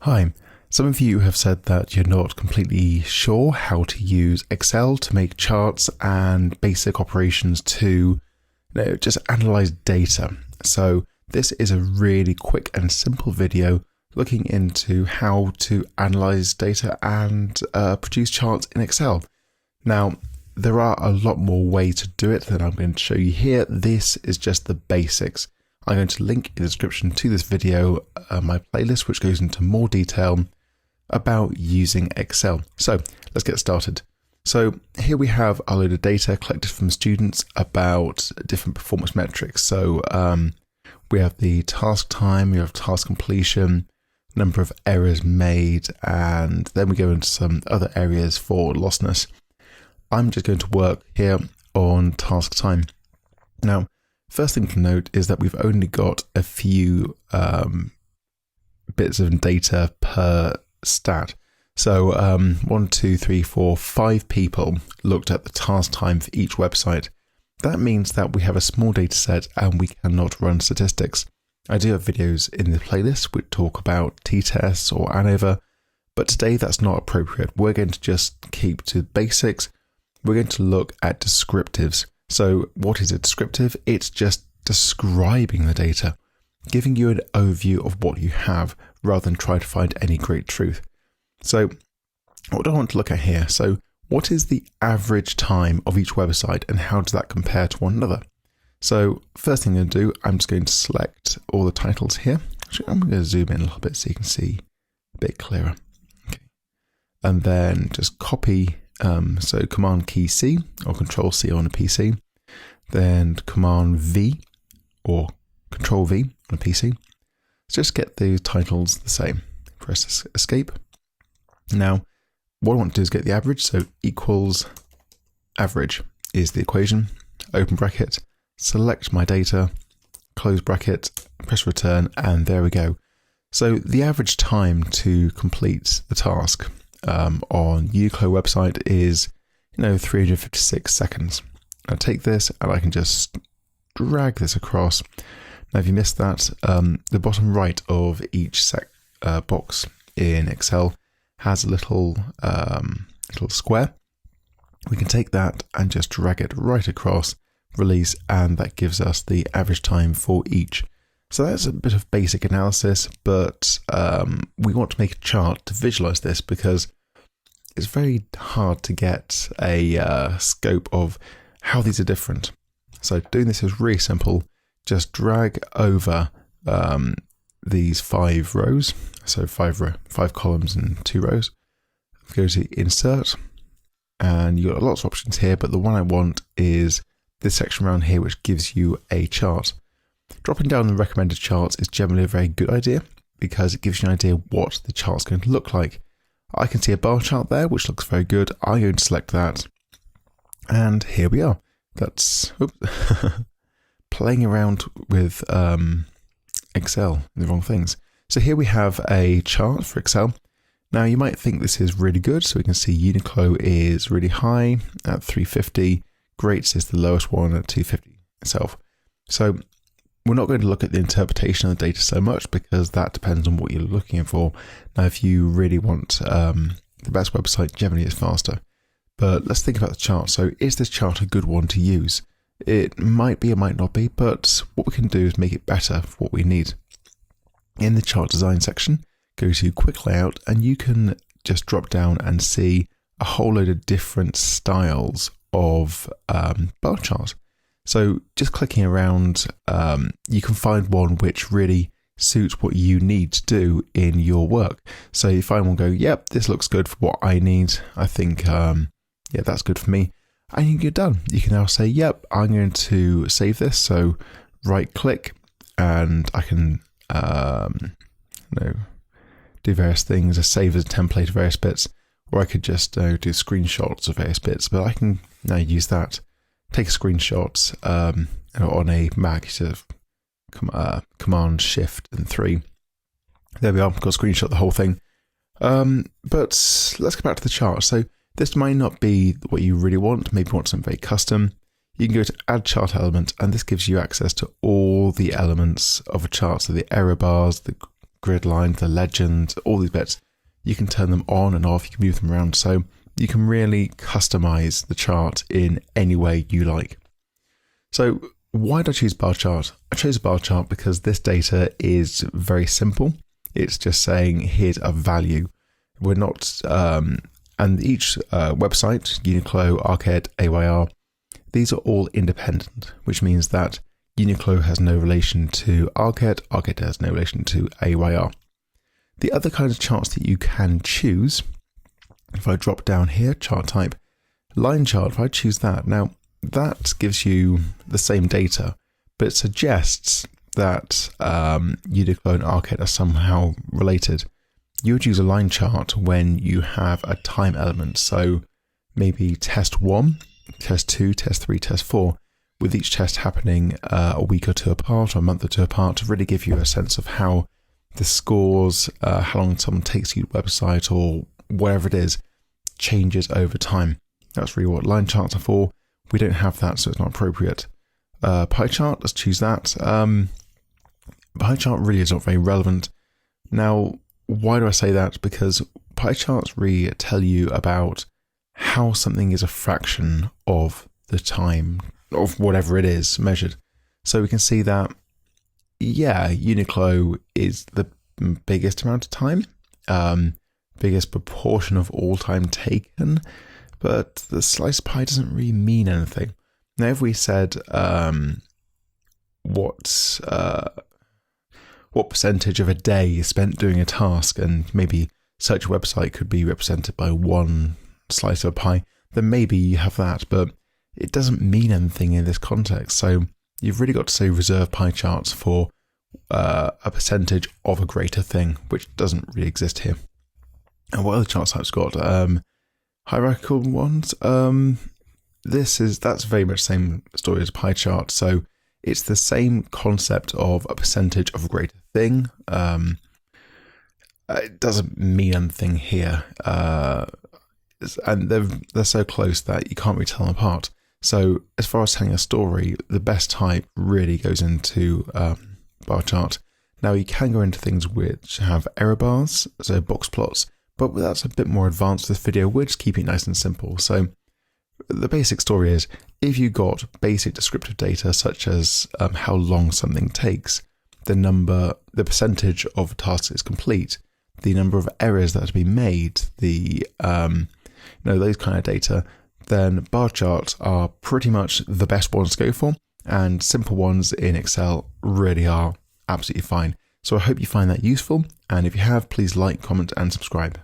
Hi, some of you have said that you're not completely sure how to use Excel to make charts and basic operations to just analyze data. So this is a really quick and simple video looking into how to analyze data and produce charts in Excel. Now, there are a lot more ways to do it than I'm going to show you here. This is just the basics. I'm going to link in the description to this video my playlist, which goes into more detail about using Excel. So let's get started. So here we have a load of data collected from students about different performance metrics. So we have the task time, we have task completion, number of errors made, and then we go into some other areas for lostness. I'm just going to work here on task time. Now, first thing to note is that we've only got a few bits of data per stat. So 1, 2, 3, 4, 5 people looked at the task time for each website. That means that we have a small data set and we cannot run statistics. I do have videos in the playlist which talk about t-tests or ANOVA, but today that's not appropriate. We're going to just keep to basics. We're going to look at descriptives. So what is a descriptive? It's just describing the data, giving you an overview of what you have rather than try to find any great truth. So what do I want to look at here? So what is the average time of each website and how does that compare to one another? So first thing I'm going to do, I'm just going to select all the titles here. Actually, I'm going to zoom in a little bit so you can see a bit clearer. Okay. And then just copy, so Command key C or Control C on a PC, then Command V or Control V on a PC. Just get the titles the same. Press Escape. Now, what I want to do is get the average. So equals average is the equation. Open bracket, select my data, close bracket, press return, and there we go. So the average time to complete the task on Uniqlo website is 356 seconds. I take this and I can just drag this across. Now if you missed that, the bottom right of each box in Excel has a little square. We can take that and just drag it right across, release, and that gives us the average time for each. So that's a bit of basic analysis, but we want to make a chart to visualize this because it's very hard to get a scope of how these are different. So doing this is really simple. Just drag over these 5 rows. So 5 columns and 2 rows. Go to Insert, and you've got lots of options here, but the one I want is this section around here, which gives you a chart. Dropping down the recommended charts is generally a very good idea because it gives you an idea what the chart's going to look like. I can see a bar chart there, which looks very good. I'm going to select that, and here we are. That's playing around with Excel, the wrong things. So here we have a chart for Excel. Now you might think this is really good. So we can see Uniqlo is really high at 350. Greats is the lowest one at 250 itself. So we're not going to look at the interpretation of the data so much because that depends on what you're looking for. Now, if you really want the best website, generally it's faster. But let's think about the chart. So is this chart a good one to use? It might be, it might not be, but what we can do is make it better for what we need. In the chart design section, go to quick layout and you can just drop down and see a whole load of different styles of bar chart. So just clicking around, you can find one which really suits what you need to do in your work. So if I will go, yep, this looks good for what I need. I think, yeah, that's good for me. And you're done. You can now say, yep, I'm going to save this. So right click and I can do various things, a save as a template of various bits, or I could just do screenshots of various bits, but I can now use that, take a screenshot on a Mac, so Command Shift and 3. There we are, got a screenshot of the whole thing. But let's go back to the chart. So this might not be what you really want, maybe you want something very custom. You can go to Add Chart Element, and this gives you access to all the elements of a chart, so the error bars, the grid lines, the legend, all these bits. You can turn them on and off, you can move them around. So you can really customize the chart in any way you like. So why did I choose bar chart? I chose a bar chart because this data is very simple. It's just saying, here's a value. We're not, and each website, Uniqlo, Arket, AYR, these are all independent, which means that Uniqlo has no relation to Arket, Arket has no relation to AYR. The other kind of charts that you can choose, if I drop down here, chart type, line chart, if I choose that, now that gives you the same data, but it suggests that Uniqlo and Arket are somehow related. You would use a line chart when you have a time element. So maybe test 1, test 2, test 3, test 4, with each test happening a week or two apart or a month or two apart, to really give you a sense of how the scores, how long someone takes you to the website or whatever it is, changes over time. That's really what line charts are for. We don't have that, so it's not appropriate. Pie chart, let's choose that. Pie chart really is not very relevant. Now, why do I say that? Because pie charts really tell you about how something is a fraction of the time of whatever it is measured. So we can see that, yeah, Uniqlo is the biggest amount of time, biggest proportion of all time taken, but the slice of pie doesn't really mean anything. Now, if we said what percentage of a day is spent doing a task, and maybe such a website could be represented by one slice of a pie, then maybe you have that, but it doesn't mean anything in this context. So you've really got to say reserve pie charts for a percentage of a greater thing, which doesn't really exist here. And what other chart types got? Hierarchical ones. That's very much the same story as pie chart. So it's the same concept of a percentage of a greater thing. It doesn't mean anything here. And they're so close that you can't really tell them apart. So as far as telling a story, the best type really goes into bar chart. Now you can go into things which have error bars, so box plots, but that's a bit more advanced with video. We're just keeping it nice and simple. So the basic story is, if you got basic descriptive data such as how long something takes, the percentage of a task is complete, the number of errors that have been made, those kind of data, then bar charts are pretty much the best ones to go for, and simple ones in Excel really are absolutely fine. So I hope you find that useful, and if you have, please like, comment and subscribe.